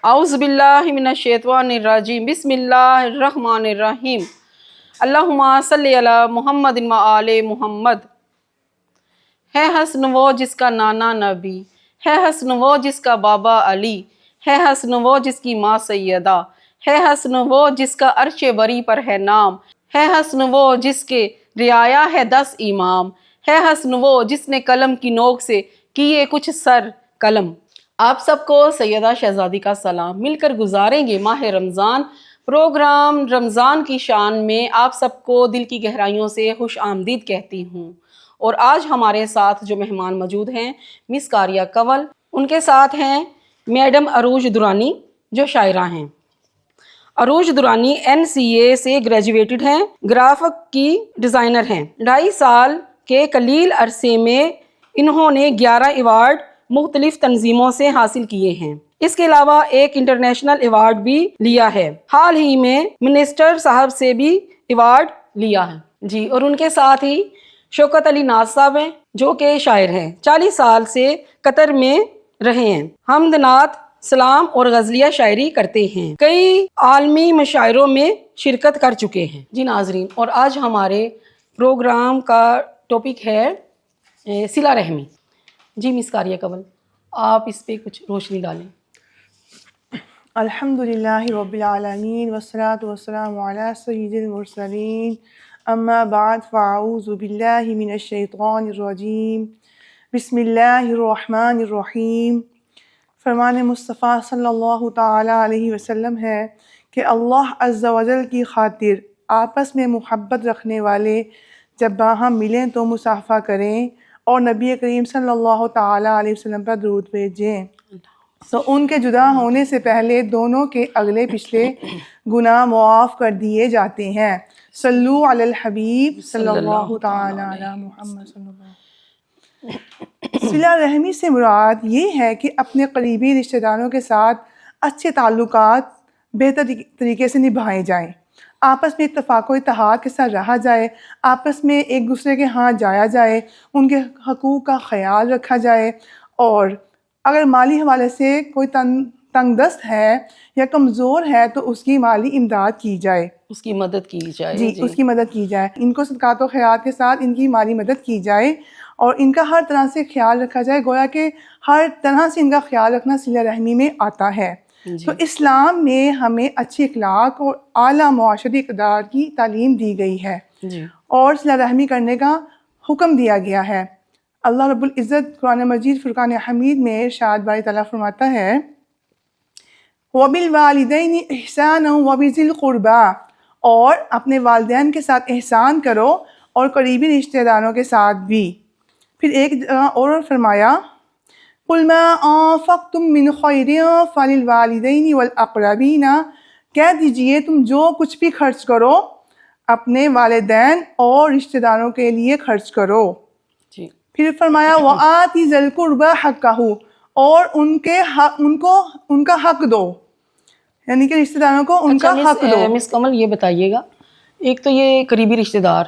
اعوذ باللہ من الشیطان الرجیم بسم اللہ الرحمن الرحیم اللہم صلی علی محمد و آل محمد۔ ہے حسن وہ جس کا نانا نبی، ہے حسن وہ جس کا بابا علی، ہے حسن وہ جس کی ماں سیدہ، ہے حسن وہ جس کا عرش بری پر ہے نام، ہے حسن وہ جس کے رعایا ہے 10 امام، ہے حسن وہ جس نے قلم کی نوک سے کیے کچھ سر قلم۔ آپ سب کو سیدہ شہزادی کا سلام۔ مل کر گزاریں گے ماہ رمضان۔ پروگرام رمضان کی شان میں آپ سب کو دل کی گہرائیوں سے خوش آمدید کہتی ہوں۔ اور آج ہمارے ساتھ جو مہمان موجود ہیں مس کاریہ کنول، ان کے ساتھ ہیں میڈم عروج درانی جو شاعرہ ہیں۔ عروج درانی NCA سے گریجویٹڈ ہیں، گرافک کی ڈیزائنر ہیں۔ 2.5 سال کے قلیل عرصے میں انہوں نے 11 ایوارڈ مختلف تنظیموں سے حاصل کیے ہیں۔ اس کے علاوہ ایک انٹرنیشنل ایوارڈ بھی لیا ہے۔ حال ہی میں منسٹر صاحب سے بھی ایوارڈ لیا ہے جی۔ اور ان کے ساتھ ہی شوکت علی ناز صاحب ہیں جو کہ شاعر ہیں، 40 سال سے قطر میں رہے ہیں، حمد نعت سلام اور غزلیہ شاعری کرتے ہیں، کئی عالمی مشاعروں میں شرکت کر چکے ہیں جی ناظرین۔ اور آج ہمارے پروگرام کا ٹاپک ہے صلہ رحمی جی۔ مس کاریہ کنول، آپ اس پہ کچھ روشنی ڈالیں۔ الحمدللہ رب العالمین والصلاة والسلام علی سید المرسلین، اما بعد فاعوذ باللہ من الشیطان الرجیم، بسم اللہ الرحمن الرحیم۔ فرمان مصطفیٰ صلی اللہ تعالی علیہ وسلم ہے کہ اللہ عز و جل کی خاطر آپس میں محبت رکھنے والے جب باہم ملیں تو مصافحہ کریں اور نبی کریم صلی اللہ تعالی علیہ وسلم پر درود بھیجیں تو ان کے جدا ہونے سے پہلے دونوں کے اگلے پچھلے گناہ معاف کر دیے جاتے ہیں۔ صلو علی الحبیب صلی اللہ تعالی علی محمد صلی اللہ۔ صلہ رحمی سے مراد یہ ہے کہ اپنے قریبی رشتہ داروں کے ساتھ اچھے تعلقات بہتر طریقے سے نبھائے جائیں، آپس میں اتفاق و اتحاد کے ساتھ رہا جائے، آپس میں ایک دوسرے کے ہاں جایا جائے، ان کے حقوق کا خیال رکھا جائے، اور اگر مالی حوالے سے کوئی تنگ دست ہے یا کمزور ہے تو اس کی مالی امداد کی جائے، اس کی مدد کی جائے جی اس کی مدد کی جائے، ان کو صدقات و خیرات کے ساتھ ان کی مالی مدد کی جائے اور ان کا ہر طرح سے خیال رکھا جائے، گویا کہ ہر طرح سے ان کا خیال رکھنا صلہ رحمی میں آتا ہے۔ تو اسلام میں ہمیں اچھی اخلاق اور اعلیٰ معاشرتی اقدار کی تعلیم دی گئی ہے اور صلہ رحمی کرنے کا حکم دیا گیا ہے۔ اللہ رب العزت قرآن مجید فرقان حمید میں ارشاد باری تعالیٰ فرماتا ہے وَبِالْوَالِدَيْنِ إِحْسَانًا وَبِذِي الْقُرْبَىٰ، اور اپنے والدین کے ساتھ احسان کرو اور قریبی رشتہ داروں کے ساتھ بھی۔ پھر ایک جگہ اور فرمایا قُلْ مَا أَنفَقْتُم مِّنْ خَيْرٍ فَلِلْوَالِدَيْنِ وَالْأَقْرَبِينَ، کہہ دیجئے تم جو کچھ بھی خرچ کرو اپنے والدین اور رشتہ داروں کے لیے خرچ کرو۔ پھر فرمایا وَآتِ ذِي الْقُرْبَىٰ حَقَّهُ، اور ان کا حق دو، یعنی کہ رشتہ داروں کو ان کا حق دو۔ مس کنول یہ بتائیے گا، ایک تو یہ قریبی رشتہ دار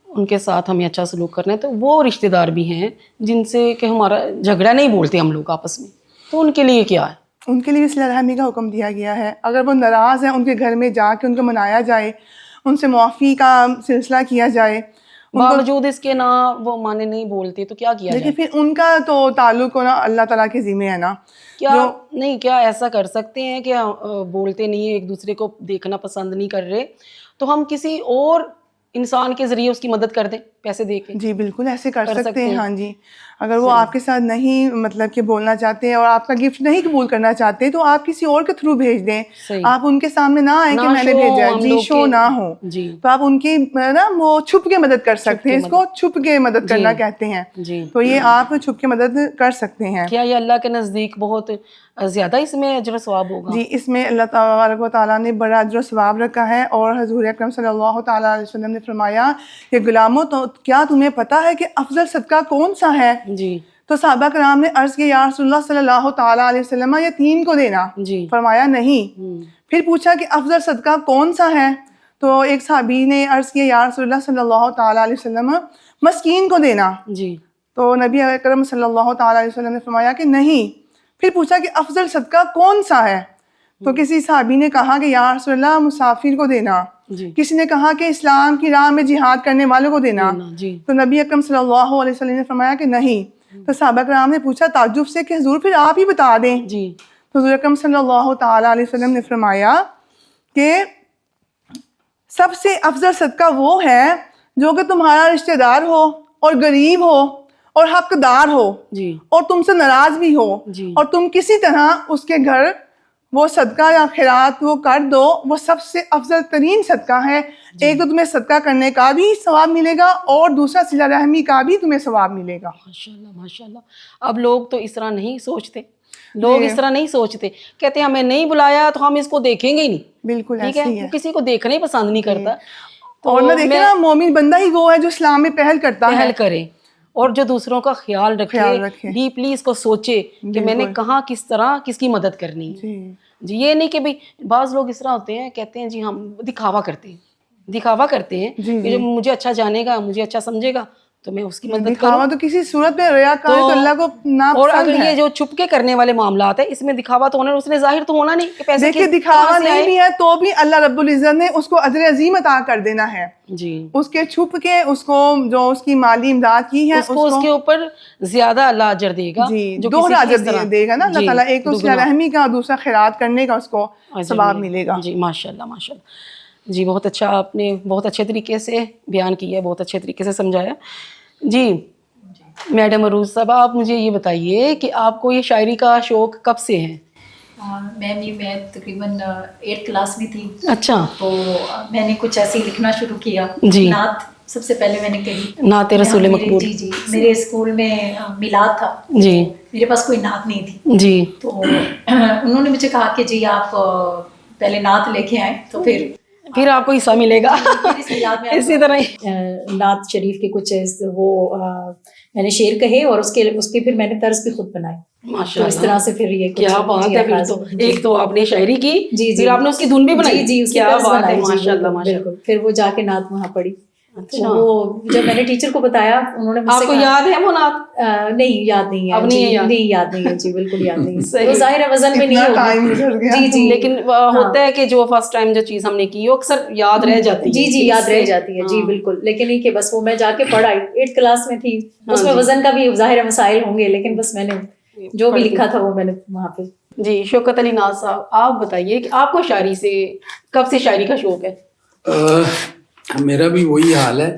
ان کے ساتھ ہمیں اچھا سلوک کرنا ہے، تو وہ رشتہ دار بھی ہیں جن سے کہ ہمارا جھگڑا نہیں بولتے ہم لوگ آپس میں، تو ان کے لیے کیا ہے؟ ان کے لیے صلہ رحمی کا حکم دیا گیا ہے۔ اگر وہ ناراض ہیں ان کے گھر میں جا کے ان کو منایا جائے، ان سے معافی کا سلسلہ کیا جائے، باوجود اس کے نہ وہ مانے نہیں بولتے تو کیا کیا جائے؟ لیکن پھر ان کا تو تعلق نا اللہ تعالیٰ کے ذمہ ہے نا۔ کیا ایسا کر سکتے ہیں کہ بولتے نہیں ہیں، ایک دوسرے کو دیکھنا پسند نہیں کر رہے، تو ہم کسی اور انسان کے ذریعے اس کی مدد کر دیں پیسے دے کے؟ جی بالکل ایسے کر سکتے ہیں، ہاں جی۔ اگر وہ آپ کے ساتھ نہیں مطلب کہ بولنا چاہتے اور آپ کا گفٹ نہیں قبول کرنا چاہتے تو آپ کسی اور کے تھرو بھیج دیں، آپ ان کے سامنے نہ آئیں کہ میں نے بھیجا ہے، جی شو نہ ہو، تو آپ ان کی نا وہ چھپ کے مدد کر سکتے ہیں، اس کو چھپ کے مدد کرنا کہتے ہیں، تو یہ آپ چھپ کے مدد کر سکتے ہیں۔ کیا یہ اللہ کے نزدیک بہت زیادہ اس میں اجر و ثواب ہوگا؟ جی اس میں اللہ تبارک و تعالیٰ نے بڑا اجر و ثواب رکھا ہے، اور حضور اکرم صلی اللہ تعالیٰ علیہ وسلم نے فرمایا کہ غلاموں تو کیا تمہیں پتہ ہے کہ افضل صدقہ کون سا ہے؟ جی تو صحابہ کرام نے عرض کیا یا رسول اللہ صلی اللہ تعالیٰ علیہ وسلم یتیم کو دینا، فرمایا نہیں۔ پھر پوچھا کہ افضل صدقہ کون سا ہے؟ تو ایک صحابی نے عرض کیا یا رسول اللہ صلی اللہ تعالیٰ علیہ وسلم مسکین کو دینا، تو نبی اکرم صلی اللہ تعالیٰ علیہ وسلم نے فرمایا کہ نہیں۔ پھر پوچھا کہ افضل صدقہ کون سا ہے؟ تو کسی صحابی نے کہا کہ یا رسول اللہ مسافر کو دینا، جی کسی نے کہا کہ اسلام کی راہ میں جہاد کرنے والوں کو دینا، جی تو نبی اکرم صلی اللہ علیہ وسلم نے فرمایا کہ نہیں. تو صحابہ کرام نے پوچھا تعجب سے کہ حضور پھر آپ ہی بتا دیں. جی تو حضور اکرم صلی اللہ تعالیٰ علیہ وسلم نے فرمایا کہ سب سے افضل صدقہ وہ ہے جو کہ تمہارا رشتہ دار ہو اور غریب ہو اور حقدار ہو جی اور تم سے ناراض بھی ہو جی اور تم کسی طرح اس کے گھر وہ صدقہ یا خیرات وہ کر دو، وہ سب سے افضل ترین صدقہ ہے. ایک تو تمہیں صدقہ کرنے کا بھی ثواب ملے گا اور دوسرا صلہ رحمی کا بھی تمہیں ثواب ملے گا. ماشاءاللہ ماشاءاللہ. اب لوگ تو اس طرح نہیں سوچتے، لوگ اس طرح نہیں سوچتے، کہتے ہیں ہمیں نہیں بلایا تو ہم اس کو دیکھیں گے ہی نہیں. بالکل ٹھیک ایسے ہی ہے، ہے. وہ کسی کو دیکھنا ہی پسند نہیں کرتا. اور نہ دیکھیں نا مومن بندہ ہی وہ ہے جو اسلام میں پہل کرتا ہے، پہل کرے اور جو دوسروں کا خیال خیال رکھے، رکھے. ڈیپلی اس کو سوچے کہ میں نے کہاں کس طرح کس کی مدد کرنی ہے. جی جی یہ نہیں کہ بھی بعض لوگ اس طرح ہوتے ہیں، کہتے ہیں جی ہم دکھاوا کرتے ہیں کہ جو مجھے اچھا جانے گا، مجھے اچھا سمجھے گا تو میں اس کی مدد کروں. دکھاوا تو کسی صورت میں ریاکاری تو اللہ کو اور ناپسند اگر ہے. یہ جو چھپ کے کرنے والے معاملات ہیں اس میں دکھاوا تو ہونا، اس نے ظاہر تو ہونا نہیں کہ پیسے دیکھیے دکھاوا نہیں بھی ہے تو بھی اللہ رب العزت نے اس کو اجر عظیم عطا کر دینا ہے. جی اس کے چھپ کے اس کو جو اس کی مالی امداد کی ہے اس کے اوپر زیادہ اللہ اجر دے گا. جی جو دوہرا اجر دے گا نا اللہ تعالیٰ، ایک تو صلہ رحمی کا، دوسرا خیرات کرنے کا اس کو ثواب ملے گا. جی ماشاءاللہ ماشاءاللہ. جی بہت اچھا، آپ نے بہت اچھے طریقے سے بیان کیا ہے، بہت اچھے طریقے سے سمجھایا. جی میڈم عروج صاحب، آپ مجھے یہ بتائیے کہ آپ کو یہ شاعری کا شوق کب سے ہے؟ میں تقریباً 8th کلاس میں تھی. اچھا. تو میں نے کچھ ایسے ہی لکھنا شروع کیا. جی. نعت سب سے پہلے میں نے کہی، نعت رسول مقبول. جی میرے اسکول میں میلاد تھا. جی. میرے پاس کوئی نعت نہیں تھی. جی. تو انہوں نے مجھے کہا کہ جی آپ پہلے نعت لے کے آئیں تو پھر آپ کو حصہ ملے گا. اسی طرح نعت شریف کے کچھ وہ میں نے شعر کہے اور اس کے پھر میں نے طرز بھی خود بنائے. تو اس طرح سے پھر یہ کیا بات ہے. پھر تو ایک تو آپ نے شاعری کی، پھر آپ نے اس کی دھن بھی بنائی. جی کیا بات ہے، ماشاءاللہ ماشاءاللہ. پھر وہ جا کے نعت وہاں پڑھی. وہ جب میں نے ٹیچر کو بتایا انہوں نے آپ کو یاد ہے وہ نعت؟ نہیں یاد نہیں ہے. اب نہیں یاد نہیں ہے جی، بالکل یاد نہیں ہے. ظاہر ہے وزن میں نہیں ہوگا. جی لیکن ہوتا ہے کہ جو فرسٹ ٹائم جو چیز ہم نے کی وہ اکثر یاد رہ جاتی ہے. جی یاد رہ جاتی ہے. جی بالکل. لیکن نہیں کہ بس وہ میں جا کے پڑھ آئی. 8th کلاس میں تھی. اس میں وزن کا بھی ظاہر مسائل ہوں گے، لیکن بس میں نے جو بھی لکھا تھا وہ میں نے وہاں پہ. جی شوکت علی ناز صاحب، آپ بتائیے کہ آپ کو شاعری سے کب سے شاعری کا شوق ہے؟ میرا بھی وہی حال ہے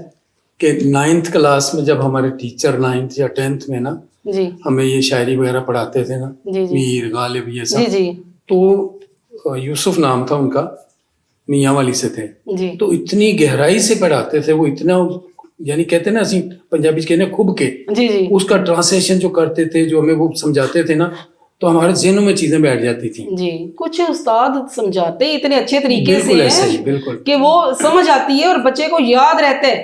کہ 9th کلاس میں جب ہمارے ٹیچر 9th یا 10th میں نا جی ہمیں یہ شاعری وغیرہ پڑھاتے تھے نا، جی میر غالب یہ سب، جی جی تو یوسف نام تھا ان کا، میاں والی سے تھے. جی تو اتنی گہرائی سے پڑھاتے تھے وہ، اتنا یعنی کہتے ہیں نا اسی پنجابی کہتے ہیں کھب کے، جی جی اس کا ٹرانسلیشن جو کرتے تھے، جو ہمیں وہ سمجھاتے تھے نا، تو ہمارے ذہنوں میں چیزیں بیٹھ جاتی تھیں. جی کچھ استاد سمجھاتے اتنے اچھے طریقے سے ہیں بالکل کہ وہ سمجھ آتی ہے اور بچے کو یاد رہتا ہے،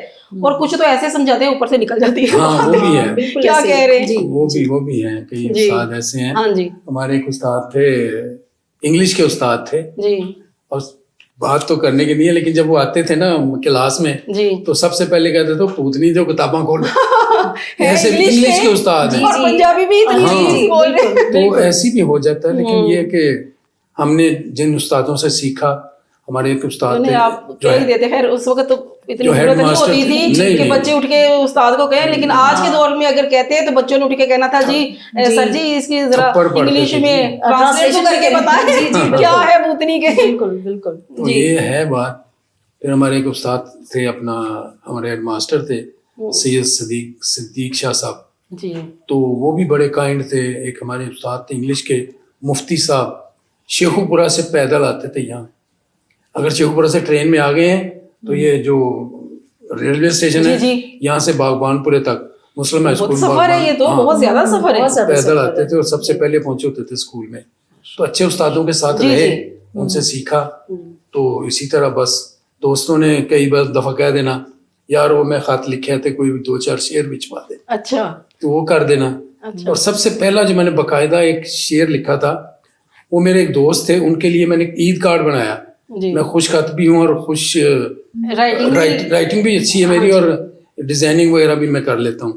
اور کچھ تو ایسے سمجھاتے ہیں اوپر سے نکل جاتی ہے. ہاں وہ بھی ہے، کیا کہہ رہے ہیں؟ وہ بھی ہیں کئی استاد ایسے ہیں. ہاں جی. ہمارے ایک استاد تھے، انگلش کے استاد تھے، جی اور بات تو کرنے کی نہیں ہے، لیکن جب وہ آتے تھے نا کلاس میں جی تو سب سے پہلے کہتے تھے پوتنی جو کتاباں کھولو. ایسے انگلش کے استاد ہیں، اور پنجابی بھی اتنی بول رہے. تو ایسی بھی ہو جاتا ہے. لیکن یہ کہ ہم نے جن استادوں سے سیکھا، ہمارے ایک استاد تھے آپ کہہ ہی دیتے. خیر اس وقت تو اتنی جو ضرورت ہیڈ نہیں ماسٹر ہوتی تھی کہ بچے اٹھ کے استاد کو کہیں، لیکن آج کے دور میں اگر کہتے ہیں تو بچوں نے اٹھ کے کہنا تھا جی سر جی اس کی ذرا انگلش میں ٹرانسلیٹ کر کے بتائیں کیا ہے بوتنی کے. بالکل بالکل. تو یہ ہے بات. پھر ہمارے ایک استاد تھے اپنا، ہمارے ہیڈ ماسٹر تھے سید صدیق شاہ صاحب. جی تو وہ بھی بڑے کائنڈ تھے. ایک ہمارے استاد تھے انگلش کے مفتی صاحب، شیخو پورہ سے پیدل آتے تھے یہاں. اگر شیخو پورہ سے ٹرین میں آ گئے ہیں تو یہ جو ریلوے اسٹیشن ہے یہاں سے باغبان پورے تک مسلم ہائی اسکول سفر ہے، یہ تو بہت زیادہ سفر ہے. پیدل آتے تھے اور سب سے پہلے پہنچے ہوتے تھے اسکول میں. تو اچھے استادوں کے ساتھ رہے، ان سے سیکھا. تو اسی طرح بس دوستوں نے کئی بار دفعہ کہہ دینا یار وہ میں خط لکھے تھے، کوئی 2-4 شعر بھی چھپا دے. اچھا. تو وہ کر دینا. اور سب سے پہلا جو میں نے باقاعدہ ایک شعر لکھا تھا، وہ میرے ایک دوست تھے، ان کے لیے میں نے عید کارڈ بنایا. میں خوش خط بھی ہوں اور خوش رائٹنگ بھی اچھی ہے میری، اور ڈیزائننگ وغیرہ بھی میں کر لیتا ہوں.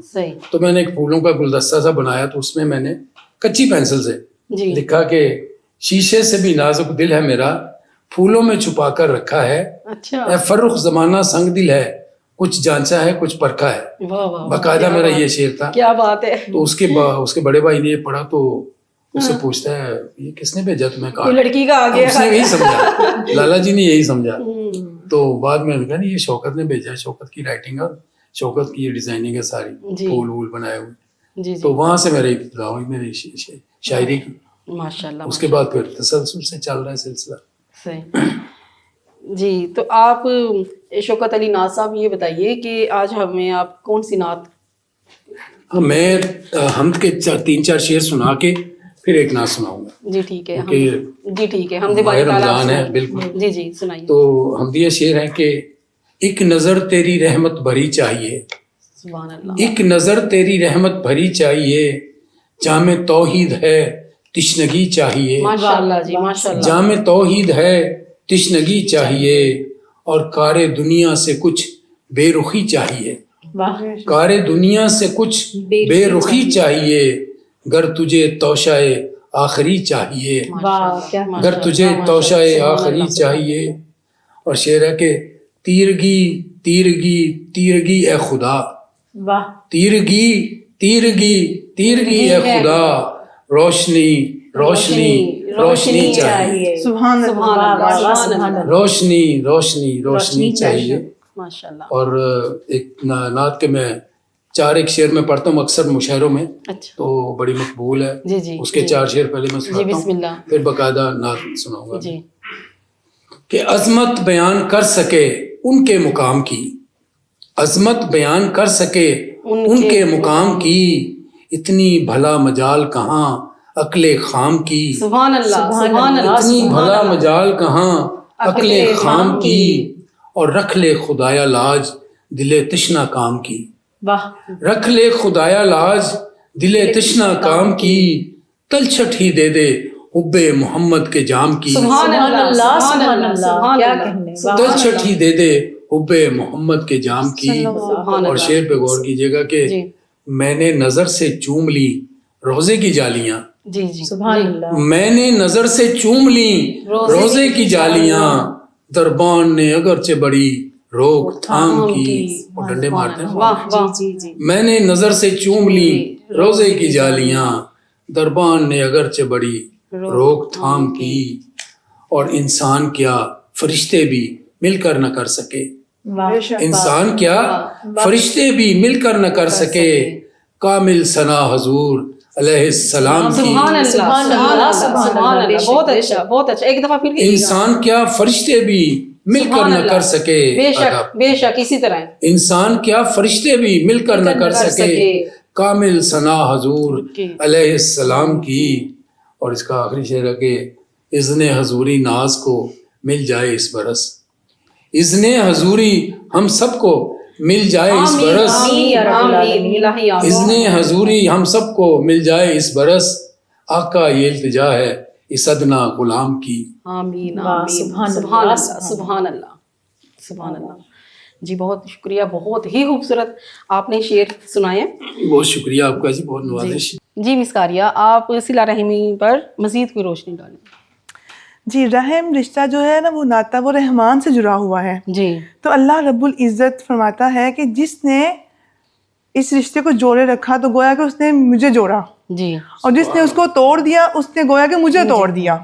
تو میں نے ایک پھولوں کا گلدستہ سا بنایا، تو اس میں نے کچی پینسل سے لکھا کہ شیشے سے بھی نازک دل ہے میرا پھولوں میں چھپا کر رکھا ہے اچھا اے فرخ زمانہ سنگ دل ہے کچھ جانچا ہے کچھ پرکھا ہے. واہ واہ باقاعدہ میرا یہ شعر تھا. کیا بات ہے. تو اس کے بڑے بھائی نے یہ پڑھا تو اسے پوچھتا ہے یہ کس نے بھیجا تمہیں کوئی کہا لڑکی کا آ گیا. اس نے یہی سمجھا لالا جی نے یہی سمجھا. تو بعد میں کہا نہیں یہ شوکت نے بھیجا ہے شوکت کی رائٹنگ اور شوکت کی یہ ڈیزائننگ ہے ساری پھول وول بنائے ہوئے. جی تو وہاں سے میری ابتدا ہوئی میری شاعری کی. ماشاء اللہ. اس کے بعد پھر تسلسل سے چل رہا ہے سلسلہ. صحیح. جی تو آپ شوکت علی ناز صاحب یہ بتائیے کہ آج ہمیں آپ کون سی نعت. ہاں میں حمد کے 3-4 شعر سنا کے پھر ایک نعت سناؤں گا. جی ٹھیک ہے. کیونکہ جی ٹھیک ہے. حمد ماہ باری تعالیٰ رمضان ہے بالکل. جی جی سنائیے. تو حمدیہ شعر ہے کہ ایک نظر تیری رحمت بھری چاہیے سبحان اللہ. ایک نظر تیری رحمت بھری چاہیے جامع توحید ہے تشنگی چاہیے. ماشاء اللہ جی ماشاء اللہ. جامع توحید ہے تشنگی چاہیے اور کار دنیا سے کچھ بے رخی چاہیے. کار دنیا سے کچھ بے رخی چاہیے گر تجھے توشائے آخری چاہیے. گر تجھے توشائے آخری چاہیے. اور شعر ہے کہ تیرگی تیرگی تیرگی اے خدا تیرگی تیرگی تیرگی اے خدا روشنی روشنی روشنی چاہیے. سبحان اللہ. روشنی روشنی روشنی چاہیے. ماشاء اللہ. اور ایک نعت کے میں 4 ایک شعر میں پڑھتا ہوں اکثر مشاعروں میں اچھا تو بڑی مقبول ہے. جی جی اس کے 4 شعر پہلے میں جی سناتا بسم ہوں اللہ. پھر باقاعدہ نعت سناؤں گا. جی کہ عظمت بیان کر سکے ان کے مقام کی عظمت بیان کر سکے ان کے مقام کی اتنی بھلا مجال کہاں عقل خام کی. سبحان اللہ سبحان اللہ. اتنی بھلا مجال کہاں عقل خام کی اور رکھ لے خدایا لاج دل تشنا کام کی. رکھ لے خدایا لاج دل تشنا کام کی تلچھٹ ہی دے دے حب محمد کے جام کی. سبحان اللہ سبحان اللہ. کیا کہنے. تلچھٹ ہی دے دے حب محمد کے جام کی. اور شعر پہ غور کیجیے گا کہ میں نے نظر سے چوم لی روزے کی جالیاں. جی جی سبحان اللہ. میں نے نظر سے چوم لی روزے کی جالیاں دربان نے اگرچہ بڑی روک تھام کی. وہ ڈنڈے مارتے ہیں. واہ واہ. جی جی میں نے نظر سے چوم لی روزے کی جالیاں دربان نے اگرچہ بڑی روک تھام کی. اور انسان کیا فرشتے بھی مل کر نہ کر سکے. انسان کیا فرشتے بھی مل کر نہ کر سکے کامل ثنا حضور علیہ السلام کی. سبحان اللہ سبحان اللہ سبحان اللہ. بہت اچھا بہت اچھا. ایک دفعہ پھر انسان کیا فرشتے بھی مل کر نہ کر سکے. بے شک بے شک اسی طرح انسان کیا فرشتے بھی مل کر نہ کر سکے کامل ثنا حضور علیہ السلام کی. اور اس کا آخری شعر ہے کہ اذن حضوری ناز کو مل جائے اس برس. اذن حضوری ہم سب کو مل جائے اس برس. اذن حضوری ہم سب کو مل جائے اس برس آقا یہ التجا ہے اس ادنا غلام کی. آمین آمین. سبحان اللہ سبحان اللہ سبحان اللہ. جی بہت شکریہ. بہت ہی خوبصورت آپ نے شعر سنائے. بہت شکریہ آپ کا جی. بہت نوازش. جی مس کاریہ آپ صلہ رحمی پر مزید کوئی روشنی ڈالیں. جی رحم رشتہ جو ہے نا وہ ناتا وہ رحمان سے جڑا ہوا ہے. جی تو اللہ رب العزت فرماتا ہے کہ جس نے اس رشتے کو جوڑے رکھا تو گویا کہ اس نے مجھے جوڑا. جی اور جس نے اس کو توڑ دیا اس نے گویا کہ مجھے توڑ دیا.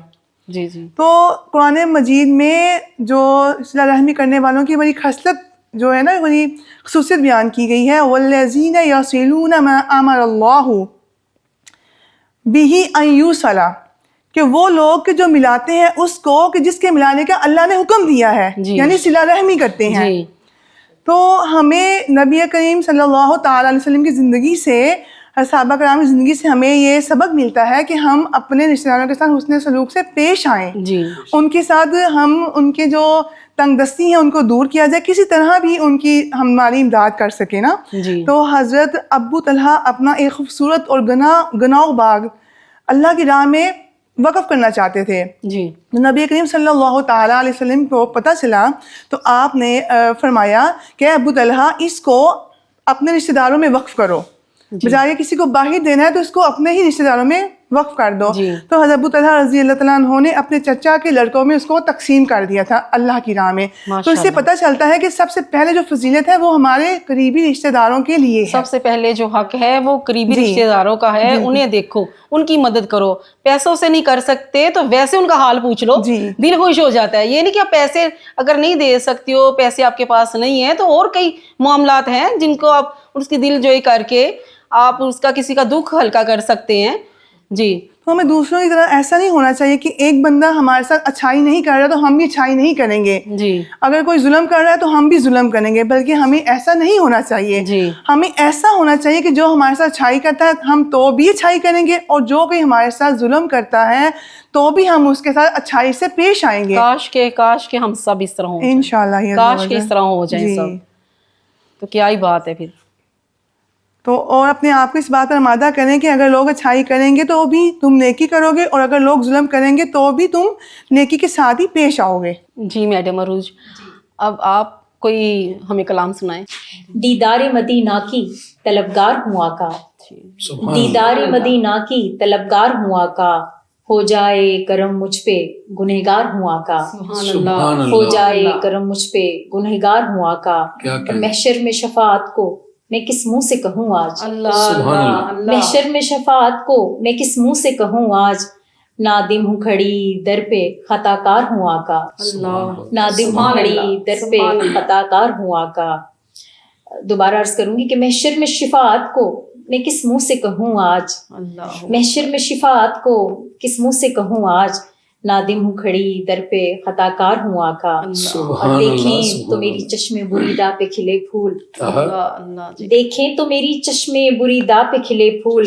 جی جی تو قرآن مجید میں جو صلہ رحمی کرنے والوں کی بڑی خصلت جو ہے نا بڑی خصوصیت بیان کی گئی ہے. والذین یصلون ما امر اللہ بہ ان یوصل کہ وہ لوگ کہ جو ملاتے ہیں اس کو کہ جس کے ملانے کا اللہ نے حکم دیا ہے یعنی صلہ رحمی کرتے ہیں. تو ہمیں نبی کریم صلی اللہ تعالیٰ علیہ وسلم کی زندگی سے صحابہ کرام کی زندگی سے ہمیں یہ سبق ملتا ہے کہ ہم اپنے رشتہ داروں کے ساتھ حسن سلوک سے پیش آئیں. ان کے ساتھ ہم ان کے جو تنگ دستی ہیں ان کو دور کیا جائے, کسی طرح بھی ان کی ہماری امداد کر سکے نا. تو حضرت ابو طلحہ اپنا ایک خوبصورت اور گناؤ باغ اللہ کی راہ میں وقف کرنا چاہتے تھے. نبی کریم صلی اللہ تعالیٰ علیہ وسلم کو پتہ چلا تو آپ نے فرمایا کہ ابو طلحہ اس کو اپنے رشتہ داروں میں وقف کرو. بجائے کسی کو باہر دینا ہے تو اس کو اپنے ہی رشتہ داروں میں وقف کر دو. جی. تو حضرت ابو طلحہ رضی اللہ تعالیٰ عنہ نے اپنے چچا کے لڑکوں میں اس کو تقسیم کر دیا تھا اللہ کی راہ میں. تو اس سے پتہ چلتا ہے کہ سب سے پہلے جو فضیلت ہے وہ ہمارے قریبی رشتہ داروں کے لیے ہے. سب سے پہلے جو حق ہے وہ قریبی رشتہ داروں کا ہے. انہیں دیکھو, ان کی مدد کرو. پیسوں سے نہیں کر سکتے تو ویسے ان کا حال پوچھ لو, دل خوش ہو جاتا ہے. یہ نہیں کہ آپ پیسے اگر نہیں دے سکتی ہو, پیسے آپ کے پاس نہیں ہیں, تو اور کئی معاملات ہیں جن کو آپ اس کی دل جوئی کر کے آپ اس کا کسی کا دکھ ہلکا کر سکتے ہیں. جی. تو ہمیں دوسروں کی طرح ایسا نہیں ہونا چاہیے کہ ایک بندہ ہمارے ساتھ اچھائی نہیں کر رہا تو ہم بھی اچھائی نہیں کریں گے. جی. اگر کوئی ظلم کر رہا ہے تو ہم بھی ظلم کریں گے, بلکہ ہمیں ایسا نہیں ہونا چاہیے. جی. ہمیں ایسا ہونا چاہیے کہ جو ہمارے ساتھ اچھائی کرتا ہے ہم تو بھی اچھائی کریں گے, اور جو کوئی ہمارے ساتھ ظلم کرتا ہے تو بھی ہم اس کے ساتھ اچھائی سے پیش آئیں گے. کاش کے ہم سب اس طرح ہوں انشاءاللہ, کاش کے اس طرح ہو جائیں سب, تو کیا ہی بات ہے پھر. تو اور اپنے آپ کو اس بات پر آمادہ کریں کہ اگر لوگ اچھائی کریں گے تو بھی تم نیکی کرو گے, اور اگر لوگ ظلم کریں گے تو بھی تم نیکی کے ساتھ ہی پیش آؤ گے. جی میڈم عروج, اب آپ کوئی ہمیں کلام سنائیں. دیدار مدینہ کی طلبگار ہوں آقا, دیدار مدینہ کی طلبگار ہوں آقا, ہو جائے کرم مجھ پہ گنہگار ہوں آقا. ہو جائے کرم مجھ پہ گنہگار ہوں آقا, اور محشر میں شفاعت کو میں کس منہ سے کہوں آج. محشر میں شفاعت کو میں کس منہ سے کہوں آج, نادم ہوں کھڑی در پہ خطا کار ہوں آقا. نادم ہوں کھڑی در پہ خطا کار ہوں آقا. دوبارہ عرض کروں گی کہ محشر میں شفاعت کو میں کس منہ سے کہوں آج, محشر میں شفاعت کو کس منہ سے کہوں آج, نادم ہوں کھڑی در پہ خطا کار ہوں آقا. اور دیکھیں تو میری چشم بریدہ پہ کھلے پھول, دیکھیں تو میری چشم بریدہ پہ کھلے پھول,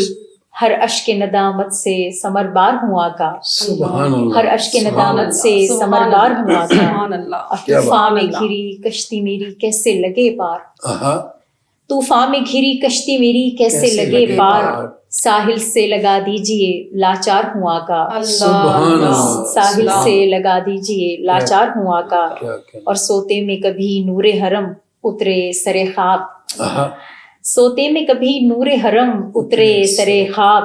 ہر اشک ندامت سے ثمربار ہوں آقا. ہر اشک ندامت سے ثمربار ہوں آقا. اور طوفان میں گھری کشتی میری کیسے لگے پار, طوفان میں گھری کشتی میری کیسے لگے پار, ساحل سے لگا دیجئے لاچار ہوں آقا. ساحل سے لگا دیجئے لاچار ہوں آقا. اور سوتے میں کبھی نور حرم اترے سرے خواب, سوتے میں کبھی نور حرم اترے سرے خواب,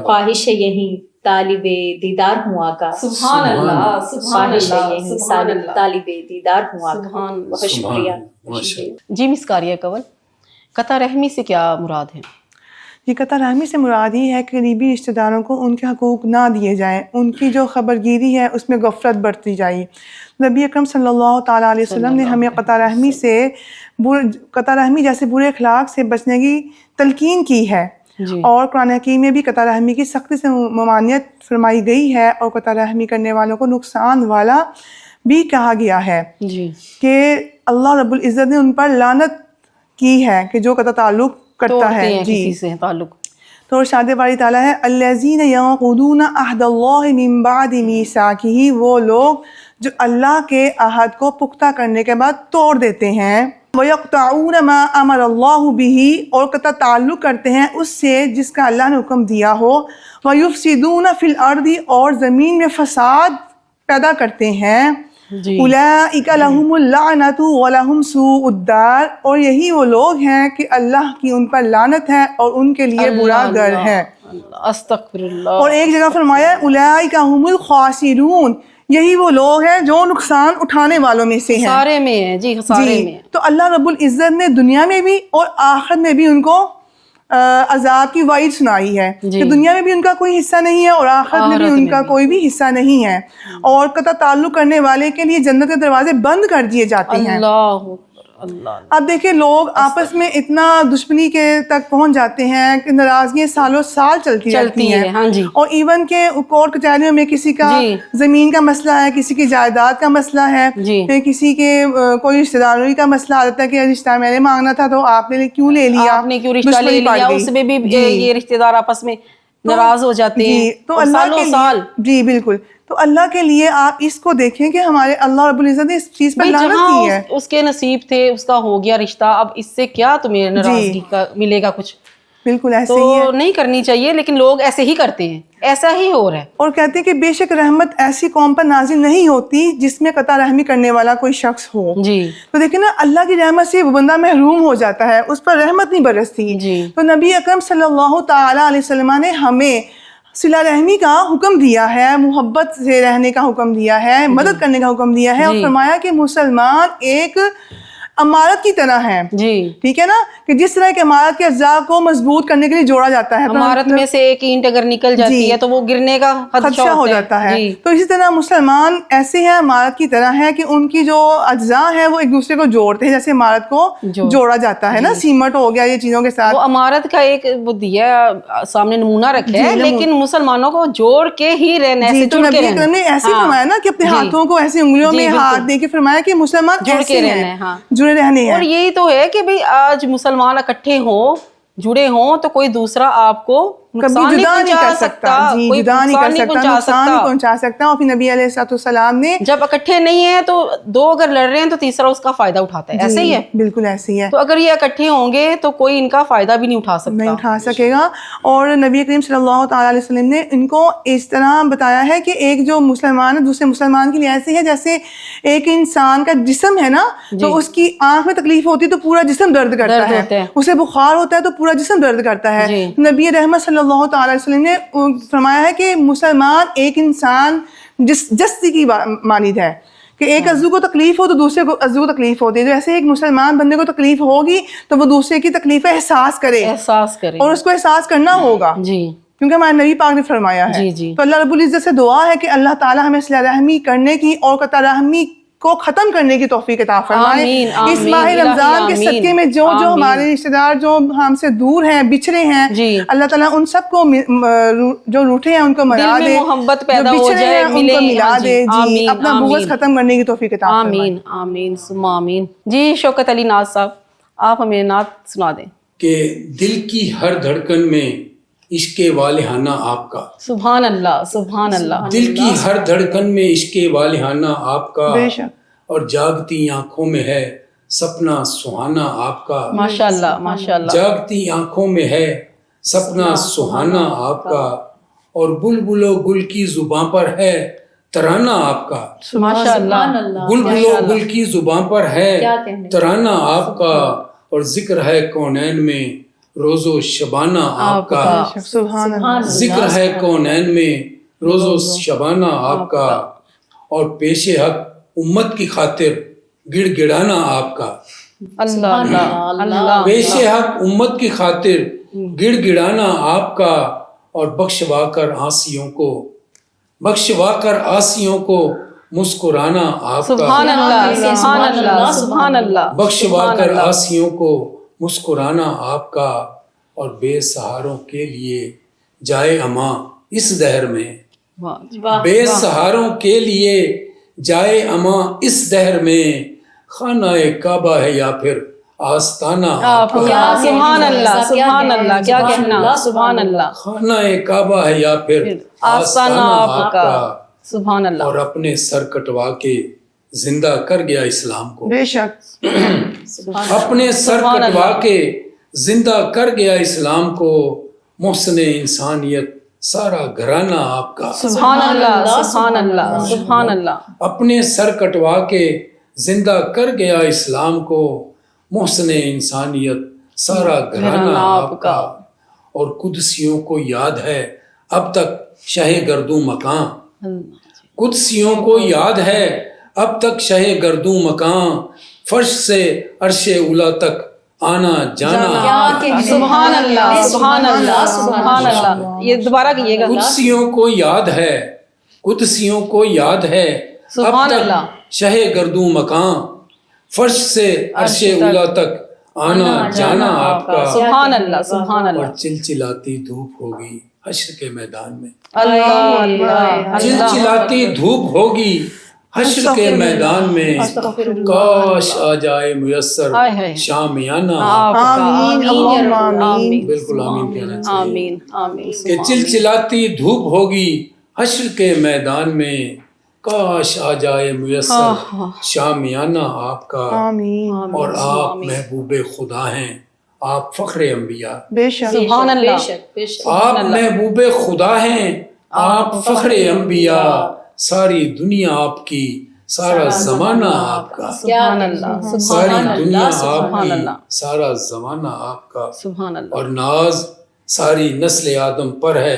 خواہش یہیں طالب دیدار ہوں آقا. سبحان اللہ, خواہش یہیں طالب دیدار ہوں آقا. بہت شکریہ. جی مس قاریہ کنول, قطع رحمی سے کیا مراد ہے؟ یہ قطع رحمی سے مراد یہ ہے کہ قریبی رشتہ داروں کو ان کے حقوق نہ دیے جائیں, ان کی جو خبرگیری ہے اس میں غفلت برتی جائے. نبی اکرم صلی اللہ تعالیٰ علیہ وسلم نے ہمیں قطع رحمی جیسے برے اخلاق سے بچنے کی تلقین کی ہے. اور قرآن حکیم میں بھی قطع رحمی کی سختی سے ممانعت فرمائی گئی ہے, اور قطع رحمی کرنے والوں کو نقصان والا بھی کہا گیا ہے کہ اللہ رب العزت نے ان پر لعنت کی ہے کہ جو قطع تعلق کرتا ہے کسی سے تعلق. تو ارشاد باری تعالیٰ ہے الذین ینقضون عہد اللہ من بعد میثاقہ, وہ لوگ جو اللہ کے عہد کو پختہ کرنے کے بعد توڑ دیتے ہیں. وَيَقْطَعُونَ مَا أَمَرَ اللَّهُ بِهِ, اور قطع تعلق کرتے ہیں اس سے جس کا اللہ نے حکم دیا ہو. وَيُفْسِدُونَ فِي الْأَرْضِ, اور زمین میں فساد پیدا کرتے ہیں. اولئک لہم اللعنۃ ولہم سوء الدار, اور یہی وہ لوگ ہیں کہ اللہ کی ان پر لعنت ہے اور ان کے لیے برا گھر ہے. استغفر اللہ. اور ایک جگہ فرمایا اولئک هم الخاسرون, یہی وہ لوگ ہیں جو نقصان اٹھانے والوں میں سے ہیں. سارے میں ہیں جی, سارے میں. تو اللہ رب العزت نے دنیا میں بھی اور آخرت میں بھی ان کو عذاب کی وعید سنائی ہے کہ دنیا میں بھی ان کا کوئی حصہ نہیں ہے اور آخرت میں بھی ان کا کوئی بھی حصہ نہیں ہے, اور قطع تعلق کرنے والے کے لیے جنت کے دروازے بند کر دیے جاتے ہیں. اللہ. اب دیکھیں لوگ آپس میں اتنا دشمنی کے تک پہنچ جاتے ہیں کہ ناراضگیاں سالوں سال چلتی رہتی ہیں. اور ایون کہ کورٹ کچہریوں میں کسی کا زمین کا مسئلہ ہے, کسی کی جائیداد کا مسئلہ ہے, کسی کے کوئی رشتہ داری کا مسئلہ آ جاتا ہے کہ رشتہ میں نے مانگنا تھا تو آپ نے کیوں لے لیا, آپ نے کیوں رشتہ لے لیا, اس میں بھی یہ رشتہ دار آپس میں ناراض ہو جاتے ہیں. تو اللہ سال جی بالکل. تو اللہ کے لیے آپ اس کو دیکھیں کہ ہمارے اللہ رب العزت نے اس چیز پر لعنت کی ہے. اس کے نصیب تھے, اس کا ہو گیا رشتہ, اب اس سے کیا تمہیں ناراضگی کا ملے گا کچھ. بالکل ایسے ہی ہے. تو نہیں کرنی چاہیے, لیکن لوگ ایسے ہی کرتے ہیں, ایسا ہی ہو رہا ہے. اور کہتے ہیں کہ بے شک رحمت ایسی قوم پر نازل نہیں ہوتی جس میں قطع رحمی کرنے والا کوئی شخص ہو. تو دیکھیں نا, اللہ کی رحمت سے وہ بندہ محروم ہو جاتا ہے, اس پر رحمت نہیں برستی. تو نبی اکرم صلی اللہ تعالیٰ علیہ وسلم نے ہمیں صلہ رحمی کا حکم دیا ہے، محبت سے رہنے کا حکم دیا ہے، مدد کرنے کا حکم دیا ہے، اور فرمایا کہ مسلمان ایک عمارت کی طرح ہے، جی ٹھیک ہے نا، کہ جس طرح کہ عمارت کے اجزاء کو مضبوط کرنے کے لیے جوڑا جاتا ہے، عمارت میں سے ایک اینٹ اگر نکل جاتی ہے تو وہ گرنے کا خدشہ ہو جاتا ہے، تو اسی طرح مسلمان ایسے ہیں عمارت کی طرح ہے کہ ان کی جو اجزاء ہیں وہ ایک دوسرے کو جوڑتے ہیں، جیسے عمارت کو جوڑا جاتا ہے نا، سیمنٹ ہو گیا، یہ چیزوں کے ساتھ وہ عمارت کا ایک وہ دیا سامنے نمونہ رکھا ہے، لیکن مسلمانوں کو جوڑ کے ہی رہنا ہے، تو نبی اکرم نے ایسے فرمایا نا کہ اپنے ہاتھوں کو ایسی انگلیوں میں ہاتھ دے کے فرمایا کہ مسلمان ایسے ہیں، جڑے رہنے ہیں۔ اور یہی تو ہے کہ بھئی آج مسلمان اکٹھے ہوں، جڑے ہوں، تو کوئی دوسرا آپ کو کبھی جدا نہیں کر سکتا، جی جدا نہیں کر سکتا، نقصان نہیں پہنچا سکتا۔ اور پھر نبی علیہ السلام نے جب اکٹھے نہیں ہیں تو دو اگر لڑ رہے ہیں تو تیسرا اس کا فائدہ اٹھاتا ہے، ایسے ہی ہے، بالکل ایسے ہی ہے، تو اگر یہ اکٹھے ہوں گے تو کوئی ان کا فائدہ بھی نہیں اٹھا سکتا، نہیں اٹھا سکے گا۔ اور نبی کریم صلی اللہ تعالیٰ علیہ وسلم نے ان کو اس طرح بتایا ہے کہ ایک جو مسلمان ہے دوسرے مسلمان کے لیے ایسے ہے جیسے ایک انسان کا جسم ہے نا، تو اس کی آنکھ میں تکلیف ہوتی ہے تو پورا جسم درد کرتا ہے، اسے بخار ہوتا ہے تو پورا جسم درد کرتا ہے۔ نبی رحمت صلی اللہ تعالیٰ علیہ وسلم نے فرمایا ہے کہ مسلمان ایک انسان جستی کی مانند ہے، کہ ایک عضو کو تکلیف ہو تو دوسرے کو عضو کو تکلیف ہوتی ہے، جیسے ایک مسلمان بندے کو تکلیف ہوگی تو وہ دوسرے کی تکلیف احساس کرے اور اس کو احساس کرنا ہوگا، کیونکہ ہمارے نبی پاک نے فرمایا ہے۔ تو اللہ رب العزت سے دعا ہے کہ اللہ تعالیٰ ہمیں صلہ رحمی کرنے کی اور قطع رحمی کو ختم کرنے کی توفیق عطا فرمائے۔ اس ماہ رمضان کے صدقے میں جو ہمارے رشتہ دار جو ہم سے دور ہیں، بچھڑے ہیں، اللہ تعالیٰ ان سب کو جو روٹھے ہیں ان کو ملا دے، محبت جو پیدا ہو بچھڑے جائے، ہیں ان کو ملا دے، جی اپنا بغض ختم کرنے کی توفیق عطا فرمائے۔ آمین آمین ثم آمین۔ جی شوکت علی ناز صاحب، آپ ہمیں نعت سنا دیں۔ کہ دل کی ہر دھڑکن میں عشق والہانہ آپ کا، سبحان اللہ سبحان اللہ، دل کی ہر دھڑکن میں عشق والہانہ آپ کا، بے شک، اور جاگتی آنکھوں میں ہے سپنا سہانا آپ کا، ماشاء اللہ ماشاء اللہ، جاگتی آنکھوں میں ہے سپنا سہانا آپ کا، اور بلبل و گل کی زباں پر ہے ترانہ آپ کا، ماشاء اللہ، بلبل و گل کی زباں پر ہے ترانہ آپ کا، اور ذکر ہے کونین میں روز و شبانہ آپ کا، سبحان اللہ، ذکر ہے کونین میں روز و شبانہ آپ کا، اور پیش حق امت کی خاطر گڑ گڑانا آپ کا، اللہ اللہ اللہ، پیش حق امت کی خاطر گڑ گڑانا آپ کا، اور بخشوا کر آسیوں کو مسکرانا آپ کا، سبحان اللہ سبحان اللہ سبحان اللہ، بخشوا کر آسیوں کو مسکرانا آپ کا، اور بے سہاروں کے لیے جائے اماں اس دہر میں، بے سہاروں کے لیے جائے اماں اس دہر میں، خانہ کعبہ ہے یا پھر آستانہ آپ کا، سبحان اللہ سبحان اللہ، کیا کہنا، سبحان اللہ، خانہ کعبہ ہے یا پھر آستانہ آپ کا، سبحان اللہ، اور اپنے سر کٹوا کے زندہ کر گیا اسلام کو، بے شک، اپنے سر کٹوا کے زندہ کر گیا اسلام کو، محسن انسانیت سارا گھرانہ آپ کا، سبحان اللہ سبحان اللہ سبحان اللہ، اپنے سر کٹوا کے زندہ کر گیا اسلام کو، محسن انسانیت سارا گھرانہ آپ کا، اور قدسیوں کو یاد ہے اب تک شہ گردوں مکان، قدسیوں کو یاد ہے اب تک شہ گردوں مکان، فرش سے عرش اولا تک آنا جانا، سبحان اللہ سبحان اللہ سبحان اللہ، یہ دوبارہ کہیے گا، قدسیوں کو یاد ہے، قدسیوں کو یاد ہے اب تک شہ گردوں مکان، فرش سے عرش اولا تک آنا جانا آپ کا، سبحان اللہ سبحان اللہ، اور چلچلاتی دھوپ ہوگی حشر کے میدان میں، اللہ اللہ، چلچلاتی دھوپ ہوگی حشر کے میدان میں، کاش آ جائے میسر شامیانہ آپ کا، آمین اللہم آمین، بالکل آمین کہنا چاہیے، آمین آمین، کہ چلچلاتی دھوپ ہوگی حشر کے میدان میں، کاش آ جائے میسر شامیانہ آپ کا، آمین، اور آپ محبوب خدا ہیں، آپ فخر انبیاء، بے شک، سبحان اللہ، آپ محبوب خدا ہیں، آپ فخر انبیاء، ساری دنیا آپ کی، سارا زمانہ آپ کا، سبحان اللہ ساری دنیا آپ سبحان کی، اللہ، سارا زمانہ آپ کا، سبحان اللہ، اور ناز ساری نسل آدم پر ہے،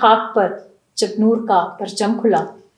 خاک پر جب نور کا پرچم کھلا،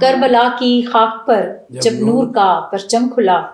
کربلا کی خاک پر جب نور کا پرچم کھلا،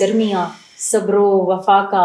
درمیاں صبر و وفا کا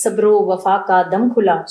صبر و وفا کا دم کھلا،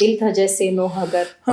دل تھا جیسے نوحہ گر،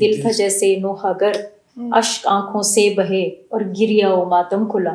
دل تھا جیسے نوحہ گر، اشک آنکھوں سے بہے اور گریا و ماتم کھلا،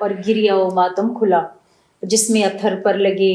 اور گریا و ماتم کھلا، جس میں اتھر پر لگے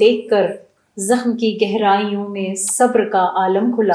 دیکھ کر، زخم کی گہرائیوں میں صبر کا عالم کھلا،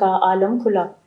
کا عالم کھلا،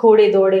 گھوڑے دوڑے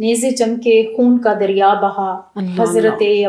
نیزے چمکے خون کا دریا بہا، اللہ حضرت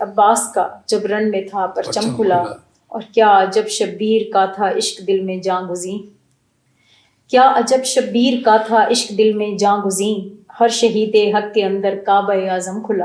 عباس کا جب رن میں تھا پرچم کھلا، اور کیا عجب شبیر کا تھا عشق دل میں جاں گزیں، کیا عجب شبیر کا تھا عشق دل میں جاں گزیں، ہر شہید حق کے اندر کعبہ اعظم کھلا،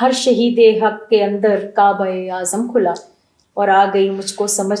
ہر شہید حق کے اندر کعبہ اعظم کھلا، اور آ گئی مجھ کو سمجھ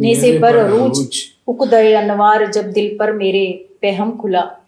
نیزے پر عروج، عقدہ انوار جب دل پر میرے پہم کھلا،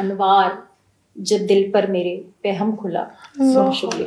انوار جب دل پر میرے پہم کھلا، شکریہ۔